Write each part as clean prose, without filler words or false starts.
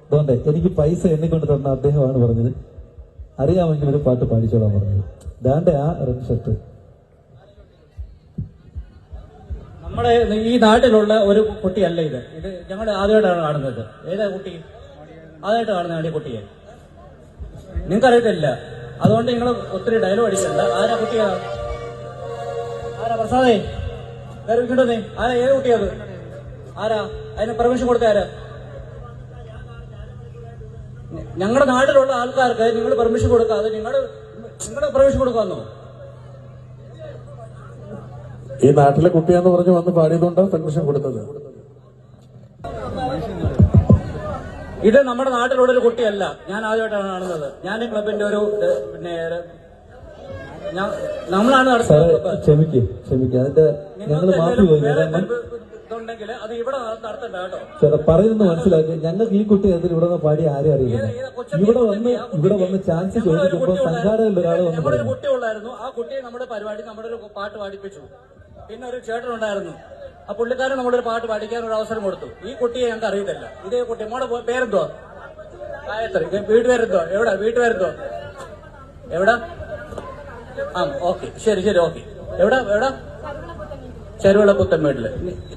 അതുകൊണ്ട് എനിക്ക് പൈസ എണ്ണിക്കൊണ്ട് തന്ന അദ്ദേഹമാണ് പറഞ്ഞത്, അറിയാമെങ്കിൽ ഒരു പാട്ട് പാടിച്ചോളാൻ പറഞ്ഞത്. ദാണ്ടെ ആ റെഡ് ഷർട്ട്. നമ്മുടെ ഈ നാട്ടിലുള്ള ഒരു കുട്ടിയല്ല ഇത്. ഇത് ഞങ്ങൾ ആദ്യമായിട്ടാണ് കാണുന്നത്. ഏതാ കുട്ടി? ആദ്യമായിട്ട് കാണുന്നതാണ് ഈ കുട്ടിയെ. നിങ്ങൾക്കറിയത്തില്ല, അതുകൊണ്ട് നിങ്ങൾ ഒത്തിരി ഡയലോഗ് അടിക്കണ്ട. ആരാ കുട്ടിയാ? ആരാ? പ്രസാദേ വേറെ കിട്ടുന്നേ. ആരാ? ഏത് കുട്ടിയത്? ആരാ? അതിന് പെർമിഷൻ കൊടുത്ത ആരാ? ഞങ്ങളുടെ നാട്ടിലുള്ള ആൾക്കാർക്ക് നിങ്ങൾ പെർമിഷൻ കൊടുക്കാതെ നിങ്ങളുടെ പെർമിഷൻ കൊടുക്കാന്നോ? ഈ നാട്ടിലെ കുട്ടിയാന്ന് പറഞ്ഞ് വന്ന് പാടിയതുകൊണ്ടാണ് പെർമിഷൻ കൊടുത്തത്. ഇത് നമ്മുടെ നാട്ടിലുള്ള ഒരു കുട്ടിയല്ല. ഞാൻ ആദ്യമായിട്ടാണ് കാണുന്നത്. ഞാൻ ഈ ക്ലബിന്റെ ഒരു പിന്നെ നമ്മളാണ് നടത്തുന്നത്. ക്ഷമിക്കുക അതിന്റെ ഞങ്ങൾ മാറ്റി ഇതുണ്ടെങ്കിൽ അത് ഇവിടെ നടത്തണ്ട കേട്ടോ. ചേട്ടാ പറയുന്നത് മനസ്സിലാക്കി. ഞങ്ങൾക്ക് ഈ കുട്ടി അതിൽ ഇവിടെ നിന്ന് പാടി ആരും അറിയില്ല. ഇവിടെ വന്ന് ചാൻസ് ചോദിക്കുമ്പോൾ സംഘാടകരിൽ ഒരാൾ വന്ന് നമ്മുടെ ഒരു കുട്ടി ഉള്ളായിരുന്നു. ആ കുട്ടിയെ നമ്മുടെ പരിപാടി നമ്മുടെ ഒരു പാട്ട് പാടിപ്പിച്ചു. പിന്നെ ഒരു ചേട്ടൻ ഉണ്ടായിരുന്നു. ആ പുള്ളിക്കാരൻ നമ്മുടെ ഒരു പാട്ട് പാടിക്കാൻ ഒരു അവസരം കൊടുത്തു. ഈ കുട്ടിയെ ഞങ്ങൾക്ക് അറിയത്തില്ല. ഇതേ കുട്ടി നമ്മുടെ പേരെന്തോ? ഗായത്രി. വീട്ടുപേരെന്തോ? എവിടാ വീട്ടുപേരെന്തോ? എവിടാ? ആ ഓക്കെ, ശരി ശരി, ഓക്കെ. എവിടാ? ചെരുവിള പുത്തൻമേട്ടില്.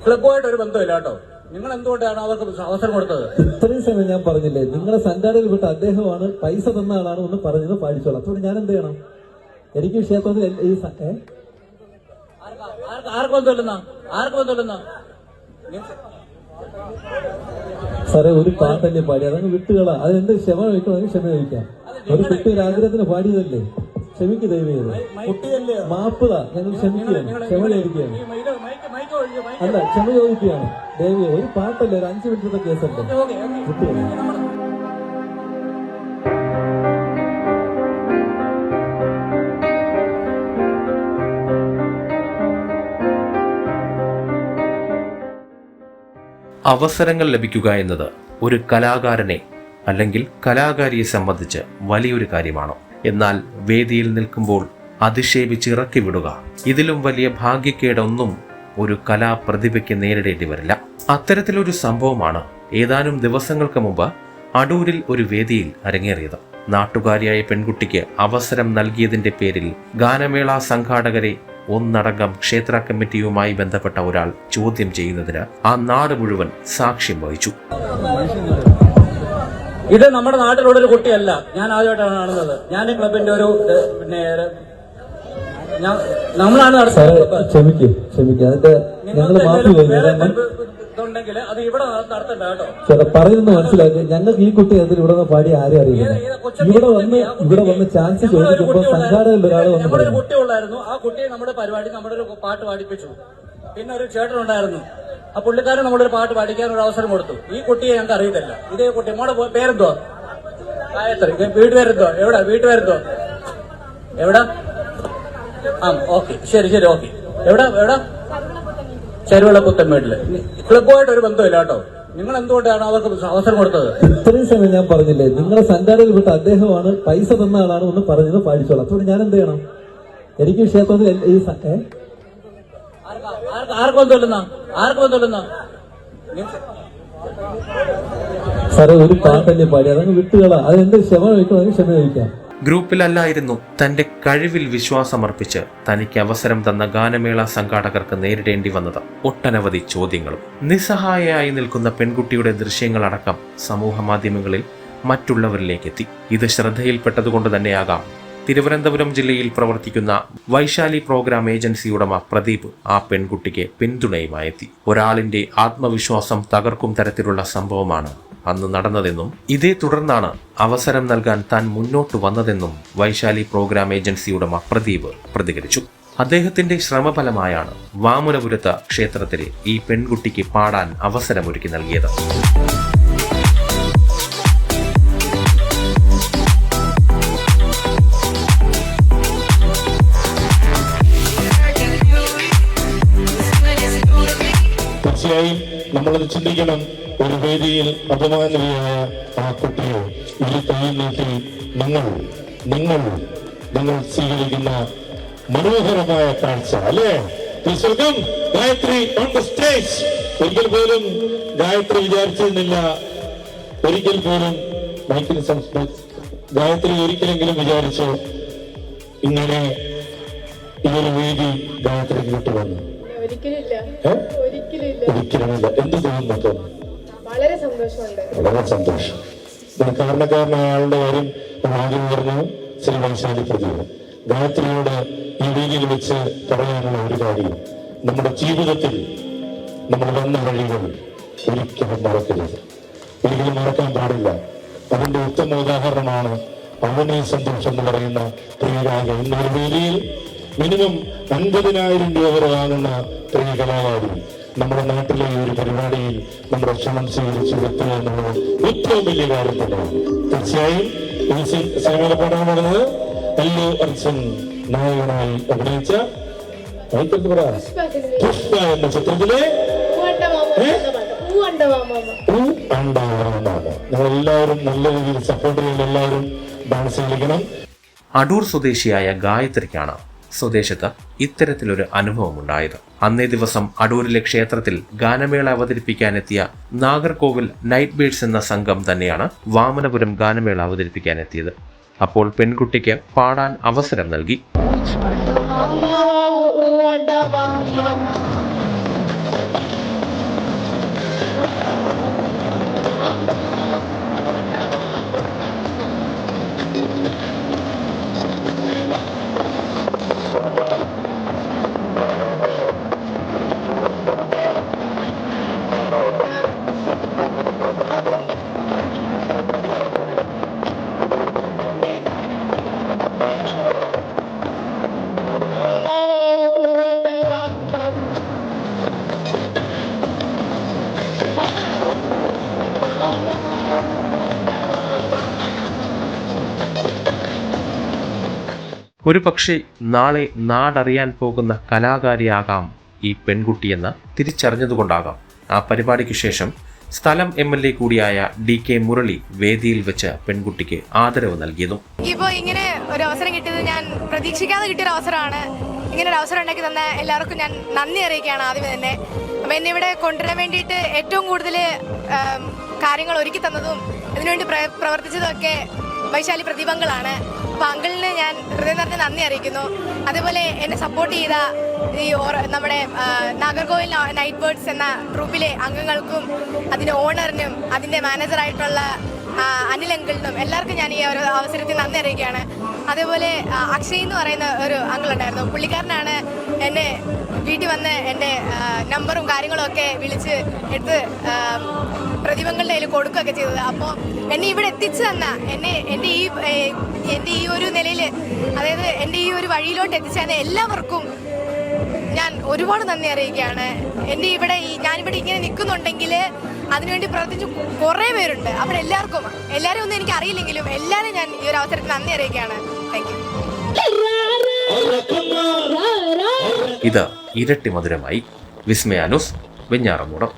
ക്ലബുമായിട്ട് ഒരു ബന്ധമില്ല കേട്ടോ. നിങ്ങൾ എന്തുകൊണ്ടാണ് അവർക്ക് അവസരം കൊടുത്തത്? ഇത്രയും സമയം ഞാൻ പറഞ്ഞില്ലേ, നിങ്ങളെ സംഘാടകർ വിട്ട അദ്ദേഹമാണ്, പൈസ തന്ന ആളാണ് ഒന്ന് പറഞ്ഞത് പാടിച്ചോളാം. അതുകൊണ്ട് ഞാൻ എന്ത് ചെയ്യണം? എനിക്ക് ക്ഷേത്രത്തിൽ ആർക്കും ബന്ധമില്ലെന്നാ? സാറേ ഒരു പാട്ടല്ലേ പാടി, അതങ്ങ് വിട്ടുകളാ. അതെന്ത് ക്ഷമ ചോദിക്കണമെങ്കിൽ ക്ഷമ ചോദിക്കാം. ഒരു കുട്ടി ഒരു ആഗ്രഹത്തിന് പാടിയതല്ലേ, ക്ഷമിക്ക് ദൈവം. മാപ്പുക, ഞങ്ങൾ ക്ഷമിക്കുകയാണ്, ക്ഷമ ചോദിക്കുകയാണ്. അല്ല, ക്ഷമ ചോദിക്കുകയാണ് ദൈവം. ഒരു പാട്ടല്ലേ, ഒരു 5 മിനിറ്റത്തെ കേസല്ലേ. അവസരങ്ങൾ ലഭിക്കുക എന്നത് ഒരു കലാകാരനെ അല്ലെങ്കിൽ കലാകാരിയെ സംബന്ധിച്ച് വലിയൊരു കാര്യമാണ്. എന്നാൽ വേദിയിൽ നിൽക്കുമ്പോൾ അധിക്ഷേപിച്ചിറക്കി വിടുക, ഇതിലും വലിയ ഭാഗ്യക്കേടൊന്നും ഒരു കലാപ്രതിഭയ്ക്ക് നേരിടേണ്ടി വരില്ല. അത്തരത്തിലൊരു സംഭവമാണ് ഏതാനും ദിവസങ്ങൾക്ക് മുമ്പ് അടൂരിൽ ഒരു വേദിയിൽ അരങ്ങേറിയത്. നാട്ടുകാരിയായ പെൺകുട്ടിക്ക് അവസരം നൽകിയതിന്റെ പേരിൽ ഗാനമേള സംഘാടകരെ ഒന്നടങ്കം ക്ഷേത്ര കമ്മിറ്റിയുമായി ബന്ധപ്പെട്ട ഒരാൾ ചോദ്യം ചെയ്യുന്നതിന് ആ നാട് മുഴുവൻ സാക്ഷ്യം വഹിച്ചു. ഇത് നമ്മുടെ നാട്ടിലുള്ള ഒരു കുട്ടിയല്ല. ഞാൻ ആദ്യമായിട്ടാണ് കാണുന്നത്. ഞാൻ ഈ ക്ലബിന്റെ ഒരു പിന്നെ നമ്മളാണ് നടത്തുന്നത്. ക്ഷമിക്കുക അതിന്റെ ഞങ്ങൾ മാറ്റി ഇതുണ്ടെങ്കിൽ അത് ഇവിടെ നടത്തണ്ട കേട്ടോ. ചേട്ടാ പറയുന്നത് മനസ്സിലാക്കി. ഞങ്ങൾക്ക് ഈ കുട്ടി അതിൽ ഇവിടെ നിന്ന് പാടി ആരും അറിയില്ല. ഇവിടെ വന്ന് ചാൻസ് ചോദിക്കുമ്പോൾ സംഘാടകരിൽ ഒരാൾ വന്ന് നമ്മുടെ ഒരു കുട്ടി ഉള്ളായിരുന്നു. ആ കുട്ടിയെ നമ്മുടെ പരിപാടി നമ്മുടെ ഒരു പാട്ട് പാടിപ്പിച്ചു. പിന്നെ ഒരു ചേട്ടൻ ഉണ്ടായിരുന്നു. ആ പുള്ളിക്കാരൻ നമ്മുടെ ഒരു പാട്ട് പാടിക്കാൻ ഒരു അവസരം കൊടുത്തു. ഈ കുട്ടിയെ ഞങ്ങൾക്ക് അറിയത്തില്ല. ഇതേ കുട്ടി നമ്മുടെ പേരെന്തോ? ഗായത്രി. വീട്ടുപേരെന്തോ? എവിടാ വീട്ടുപേരെന്തോ? എവിടാ? ആ ഓക്കെ, ശരി ശരി, ഓക്കെ. എവിടാ? ചെരുവിള പുത്തൻമേട്ടില്. ക്ലബുമായിട്ട് ഒരു ബന്ധമില്ല കേട്ടോ. നിങ്ങൾ എന്തുകൊണ്ടാണ് അവർക്ക് അവസരം കൊടുത്തത്? ഇത്രയും സമയം ഞാൻ പറഞ്ഞില്ലേ, നിങ്ങളെ സംഘാടകർ വിട്ട അദ്ദേഹമാണ്, പൈസ തന്ന ആളാണ് ഒന്ന് പറഞ്ഞത് പാടിച്ചോളാം. അതുകൊണ്ട് ഞാൻ എന്ത് ചെയ്യണം? എനിക്ക് ക്ഷേത്രത്തിൽ ആർക്കും ബന്ധമില്ലെന്നാ? സാറേ ഒരു പാട്ടല്ലേ പാടി, അതങ്ങ് വിട്ടുകളാ. അതെന്ത് ക്ഷമ ചോദിക്കണമെങ്കിൽ ക്ഷമ ചോദിക്കാം. ഗ്രൂപ്പിലല്ലായിരുന്നു തന്റെ കഴിവിൽ വിശ്വാസമർപ്പിച്ച് തനിക്ക് അവസരം തന്ന ഗാനമേള സംഘാടകർക്ക് നേരിടേണ്ടി വന്നത് ഒട്ടനവധി ചോദ്യങ്ങളും. നിസ്സഹായയായി നിൽക്കുന്ന പെൺകുട്ടിയുടെ ദൃശ്യങ്ങളടക്കം സമൂഹ മാധ്യമങ്ങളിൽ മറ്റുള്ളവരിലേക്കെത്തി. ഇത് ശ്രദ്ധയിൽപ്പെട്ടതുകൊണ്ട് തന്നെയാകാം തിരുവനന്തപുരം ജില്ലയിൽ പ്രവർത്തിക്കുന്ന വൈശാലി പ്രോഗ്രാം ഏജൻസി ഉടമ പ്രദീപ് ആ പെൺകുട്ടിക്ക് പിന്തുണയുമായെത്തി. ഒരാളിന്റെ ആത്മവിശ്വാസം തകർക്കും തരത്തിലുള്ള സംഭവമാണ് അന്ന് നടന്നതെന്നും ഇതേ തുടർന്നാണ് അവസരം നൽകാൻ താൻ മുന്നോട്ട് വന്നതെന്നും വൈശാലി പ്രോഗ്രാം ഏജൻസി ഉടമ പ്രദീപ് പ്രതികരിച്ചു. അദ്ദേഹത്തിന്റെ ശ്രമഫലമായാണ് വാമനപുരത്ത് ക്ഷേത്രത്തിലെ ഈ പെൺകുട്ടിക്ക് പാടാൻ അവസരമൊരുക്കി നൽകിയത്. തീർച്ചയായും നമ്മളത് ചിന്തിക്കണം. ഒരു വേദിയിൽ അപമാനീയമായ ആ കുട്ടിയെ ഈ കൈ നീട്ടി നിങ്ങൾ സ്വീകരിക്കുന്ന മനോഹരമായ കാഴ്ച അല്ലേ? Gayatri on the stage. ഒരിക്കൽ പോലും ഗായത്രി വിചാരിച്ചിരുന്നില്ല ഒരിക്കൽ പോലും മൈക്കിന് ഗായത്രി ഒരിക്കലെങ്കിലും വിചാരിച്ചു ഇങ്ങനെ ഇതൊരു വേദി ഗായത്രിക്ക് കിട്ടുമെന്ന്? ഒരിക്കലുമില്ല. എന്ത് തോന്നുന്നു? വളരെ സന്തോഷമുണ്ട്. വളരെ സന്തോഷം. ഇതിന് കാരണക്കാരനായ ആളുടെ കാര്യം ആദ്യം പറഞ്ഞു, ശ്രീ വൈശാലി പ്രദീപ്. ഗായത്രിയോട് ഈ വേദിയിൽ വെച്ച് പറയാനുള്ള ഒരു കാര്യം, നമ്മുടെ ജീവിതത്തിൽ നമ്മൾ വന്ന വഴികൾ ഒരിക്കലും മറക്കരുത്, ഒരിക്കലും മറക്കാൻ പാടില്ല. അതിന്റെ ഉത്തമ ഉദാഹരണമാണ് അവനെ സന്തോഷം എന്ന് പറയുന്ന പ്രിയരാഗ. ഇന്നൊരു വേദിയിൽ മിനിമം 50,000 രൂപ വരെ വാങ്ങുന്ന പ്രിയ കലാകാരി നമ്മുടെ നാട്ടിലെ ഈ ഒരു പരിപാടിയിൽ നമ്മുടെ ക്ഷണം സ്വീകരിച്ചു എത്തുക എന്നുള്ളത് ഏറ്റവും വലിയ കാര്യം തന്നെയാണ്. തീർച്ചയായും ഈ സിനിമയുടെ പാടാൻ പറയുന്നത് അല്ലു അർജുൻ നായകനായി അഭിനയിച്ച പുഷ്പ എന്ന ചിത്രത്തിലെ നിങ്ങളെല്ലാവരും നല്ല രീതിയിൽ സപ്പോർട്ട് ചെയ്യുന്ന എല്ലാവരും ഡാൻസ് കളിക്കണം. അടൂർ സ്വദേശിയായ ഗായത്രിക്കാണ് സ്വദേശത്ത് ഇത്തരത്തിലൊരു അനുഭവം ഉണ്ടായത്. അന്നേ ദിവസം അടൂരിലെ ക്ഷേത്രത്തിൽ ഗാനമേള അവതരിപ്പിക്കാനെത്തിയ നാഗർകോവിൽ നൈറ്റ് ബേഡ്സ് എന്ന സംഘം തന്നെയാണ് വാമനപുരം ഗാനമേള അവതരിപ്പിക്കാനെത്തിയത്. അപ്പോൾ പെൺകുട്ടിക്ക് പാടാൻ അവസരം നൽകി. ഒരു പക്ഷേ നാളെ നാടറിയാൻ പോകുന്ന കലാകാരിയാകാം ഈ പെൺകുട്ടിയെന്ന് തിരിച്ചറിഞ്ഞതുകൊണ്ടാകാം ആ പരിപാടിക്ക് ശേഷം സ്ഥലം MLA കൂടിയായ DK മുരളി വേദിയിൽ വെച്ച് പെൺകുട്ടിക്ക് ആദരവ് നൽകിയതും. ഇപ്പോൾ ഇങ്ങനെ ഒരു അവസരം കിട്ടിയത് ഞാൻ പ്രതീക്ഷിക്കാതെ കിട്ടിയൊരു അവസരമാണ്. ഇങ്ങനെ ഒരു അവസരം ഉണ്ടാക്കി തന്ന എല്ലാവർക്കും ഞാൻ നന്ദി അറിയിക്കുകയാണ് ആദ്യമേ തന്നെ. അപ്പം എന്നെ ഇവിടെ കൊണ്ടുവരാൻ വേണ്ടിയിട്ട് ഏറ്റവും കൂടുതൽ കാര്യങ്ങൾ ഒരുക്കി തന്നതും ഇതിനുവേണ്ടി പ്രവർത്തിച്ചതും ഒക്കെ വൈശാലി പ്രതിഭങ്ങളാണ്. അപ്പം അങ്കിളിന് ഞാൻ ഹൃദയം നിറഞ്ഞ നന്ദി അറിയിക്കുന്നു. അതേപോലെ എന്നെ സപ്പോർട്ട് ചെയ്ത ഈ നമ്മുടെ നാഗർകോവിൽ നൈറ്റ് ബേർഡ്സ് എന്ന ട്രൂപ്പിലെ അംഗങ്ങൾക്കും അതിൻ്റെ ഓണറിനും അതിൻ്റെ മാനേജറായിട്ടുള്ള അനിൽ അങ്കിളിനും എല്ലാവർക്കും ഞാൻ ഈ ഒരു അവസരത്തിൽ നന്ദി അറിയിക്കുകയാണ്. അതേപോലെ അക്ഷയ് എന്ന് പറയുന്ന ഒരു അങ്കിളുണ്ടായിരുന്നു. പുള്ളിക്കാരനാണ് എന്നെ വീട്ടിൽ വന്ന് എൻ്റെ നമ്പറും കാര്യങ്ങളും ഒക്കെ വിളിച്ച് എടുത്ത് പ്രതിഭകളുടെ കയ്യിൽ കൊടുക്കുകയൊക്കെ ചെയ്തത്. അപ്പോൾ എന്നെ ഇവിടെ എത്തിച്ചു തന്ന എൻ്റെ ഈ ഒരു നിലയിൽ, അതായത് എൻ്റെ ഈ ഒരു വഴിയിലോട്ട് എത്തിച്ചു തന്ന എല്ലാവർക്കും ഞാൻ ഒരുപാട് നന്ദി അറിയിക്കുകയാണ്. ഞാനിവിടെ ഇങ്ങനെ നിൽക്കുന്നുണ്ടെങ്കിൽ അതിനുവേണ്ടി പ്രവർത്തിച്ച് കുറേ പേരുണ്ട്. അവിടെ എല്ലാവരും ഒന്നും എനിക്ക് അറിയില്ലെങ്കിലും എല്ലാവരും ഞാൻ ഈ ഒരു അവസരത്തിൽ നന്ദി അറിയിക്കുകയാണ്. Thank you. ഇത് ഇരട്ടി മധുരമായി. വിസ്മയാനുസ്, വെഞ്ഞാറമൂട്.